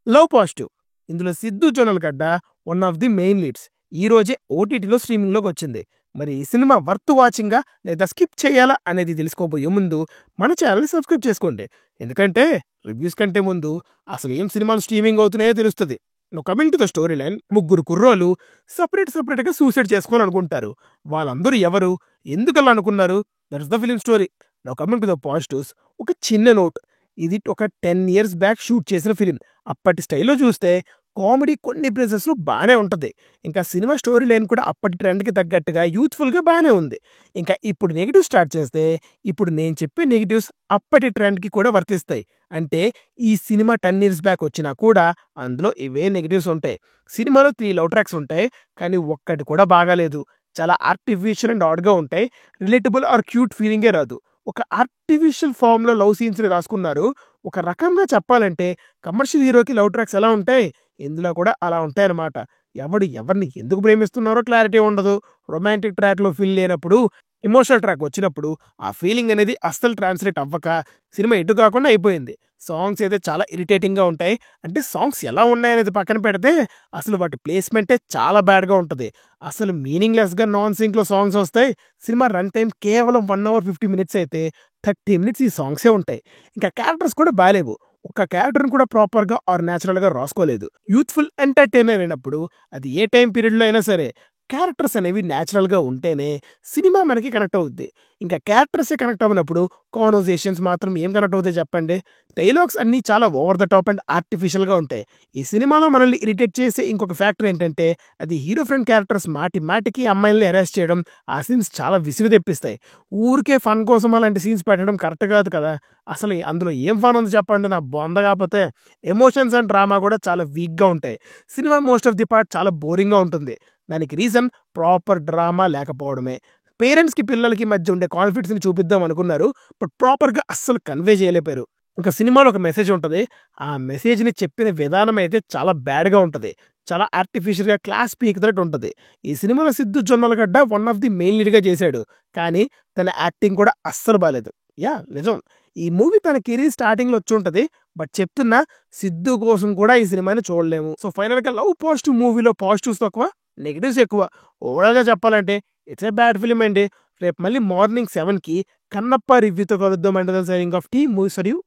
Love positive. ఇందులో Siddhu Jonnalagadda one of the main leads. ఈ రోజే ఓటీటీలో స్ట్రీమింగ్‌లోకి వచ్చింది. మరి ఈ సినిమా వర్త్ వాచింగా లేదా స్కిప్ చేయాలా అనేది తెలుసుకోబోయే ముందు మన ఛానెల్‌ని సబ్స్క్రైబ్ చేసుకోండి. ఎందుకంటే రివ్యూస్ కంటే ముందు అసలు ఏం సినిమాలు స్ట్రీమింగ్ అవుతున్నాయో తెలుస్తది. Now coming to the story line, ముగ్గురు కుర్రోళ్ళు సెపరేట్‌గా సూసైడ్ చేసుకోవాలనుకుంటారు. వాళ్ళందరూ ఎవరు? ఎందుకలా అనుకున్నారు? That's the film story. Now coming to the positives, ఒక చిన్న నోట్. ఇది ఒక 10 ఇయర్స్ బ్యాక్ షూట్ చేసిన ఫిల్మ్. అప్పటి స్టైల్‌లో చూస్తే కామెడీ కొన్ని ప్లేసెస్‌లో బానే ఉంటది. ఇంకా సినిమా స్టోరీ లైన్ కూడా అప్పటి ట్రెండ్‌కి తగ్గట్టుగా యూత్‌ఫుల్‌గా బానే ఉంది. ఇంకా ఇప్పుడు నెగెటివ్స్ స్టార్ట్ చేస్తే, ఇప్పుడు నేను చెప్పే నెగెటివ్స్ అప్పటి ట్రెండ్‌కి కూడా వర్తిస్తాయి. అంటే ఈ సినిమా 10 ఇయర్స్ బ్యాక్ వచ్చినా కూడా అందులో ఇవే నెగెటివ్స్ ఉంటాయి. సినిమాలో 3 లవ్ ట్రాక్స్ ఉంటాయి. కానీ ఒక్కటి కూడా బాగాలేదు. చాలా ఆర్టిఫిషియల్ అండ్ ఆడ్‌గా ఉంటాయి. రిలేటబుల్ ఆర్ క్యూట్ ఫీలింగే రాదు. ఒక ఆర్టిఫిషియల్ ఫార్మ్‌లో లవ్ సీన్స్‌ని రాసుకున్నారు. ఒక రకంగా చెప్పాలంటే కమర్షియల్ హీరోకి లవ్ ట్రాక్స్ ఎలా ఉంటాయి, ఇందులో కూడా అలా ఉంటాయన్నమాట. ఎవడు ఎవరిని ఎందుకు ప్రేమిస్తున్నారో క్లారిటీ ఉండదు. రొమాంటిక్ ట్రాక్‌లో ఫీల్ లేనప్పుడు, ఎమోషనల్ ట్రాక్ వచ్చినప్పుడు ఆ ఫీలింగ్ అనేది అస్సలు ట్రాన్స్‌లేట్ అవ్వక సినిమా ఎటు కాకుండా అయిపోయింది. సాంగ్స్ అయితే చాలా ఇరిటేటింగ్‌గా ఉంటాయి. అంటే సాంగ్స్ ఎలా ఉన్నాయనేది పక్కన పెడితే అసలు వాటి ప్లేస్‌మెంటే చాలా బ్యాడ్‌గా ఉంటది. అసలు మీనింగ్‌లెస్‌గా నాన్ సింక్‌లో సాంగ్స్ వస్తాయి. సినిమా రన్ టైమ్ కేవలం 1 అవర్ 50 మినిట్స్ అయితే 30 మినిట్స్ ఈ సాంగ్సే ఉంటాయి. ఇంకా క్యారెక్టర్స్ కూడా బాలేవు. ఒక్క క్యారెక్టర్‌ని కూడా ప్రాపర్‌గా ఆర్ నేచురల్‌గా రాసుకోలేదు. యూత్‌ఫుల్ ఎంటర్‌టైనర్ అయినప్పుడు అది ఏ టైమ్ పీరియడ్‌లో అయినా సరే క్యారెక్టర్స్ అనేవి నేచురల్‌గా ఉంటేనే సినిమా మనకి కనెక్ట్ అవుద్ది. ఇంకా క్యారెక్టర్సే కనెక్ట్ అవ్వనప్పుడు కాన్వర్జేషన్స్ మాత్రం ఏం కనెక్ట్ అవుతాయి చెప్పండి? డైలాగ్స్ అన్నీ చాలా ఓవర్ ద టాప్ అండ్ ఆర్టిఫిషియల్‌గా ఉంటాయి. ఈ సినిమాలో మనల్ని ఇరిటేట్ చేసే ఇంకొక ఫ్యాక్టర్ ఏంటంటే, అది హీరో ఫ్రెండ్ క్యారెక్టర్స్ మాటి మాటికి అమ్మాయిల్ని హెరాస్ చేయడం. ఆ సీన్స్ చాలా విసుగు తెప్పిస్తాయి. ఊరికే ఫన్ కోసం అలాంటి సీన్స్ పెట్టడం కరెక్ట్ కాదు కదా! అసలు అందులో ఏం ఫన్ ఉంది చెప్పండి? నా బొంద కాపోతే. ఎమోషన్స్ అండ్ డ్రామా కూడా చాలా వీక్‌గా ఉంటాయి. Cinema most of the part చాలా బోరింగ్‌గా ఉంటుంది. దానికి రీజన్ ప్రాపర్ డ్రామా లేకపోవడమే. పేరెంట్స్‌కి, పిల్లలకి మధ్య ఉండే కాన్ఫ్లిక్ట్స్‌ని చూపిద్దాం అనుకున్నారు. బట్ ప్రాపర్‌గా అస్సలు కన్వే చేయలేపోయారు. ఒక సినిమాలో ఒక మెసేజ్ ఉంటది. ఆ మెసేజ్‌ని చెప్పిన విధానం అయితే చాలా బ్యాడ్‌గా ఉంటది. చాలా ఆర్టిఫిషియల్‌గా క్లాస్ పీకుతున్నట్టు ఉంటది. ఈ సినిమాలో Siddhu Jonnalagadda one of the main లీడ్‌గా చేశాడు. కానీ తన యాక్టింగ్ కూడా అస్సలు బాలేదు. యాహ్! నిజం. ఈ మూవీ తన కెరీర్ స్టార్టింగ్‌లో వచ్చుంటది. బట్ చెప్తున్నా, సిద్దు కోసం కూడా ఈ సినిమాని చూడలేము. సో ఫైనల్‌గా లవ్ పాజిటివ్ మూవీలో పాజిటివ్స్ తక్కువ, నెగెటివ్స్ ఎక్కువ. ఓవరాల్‌గా చెప్పాలంటే ఇట్స్ ఎ బ్యాడ్ ఫిల్మ్ అండి. రేపు మళ్ళీ మార్నింగ్ 7కి కన్నప్ప రివ్యూతో కలుద్దాం. And signing off T movies for you.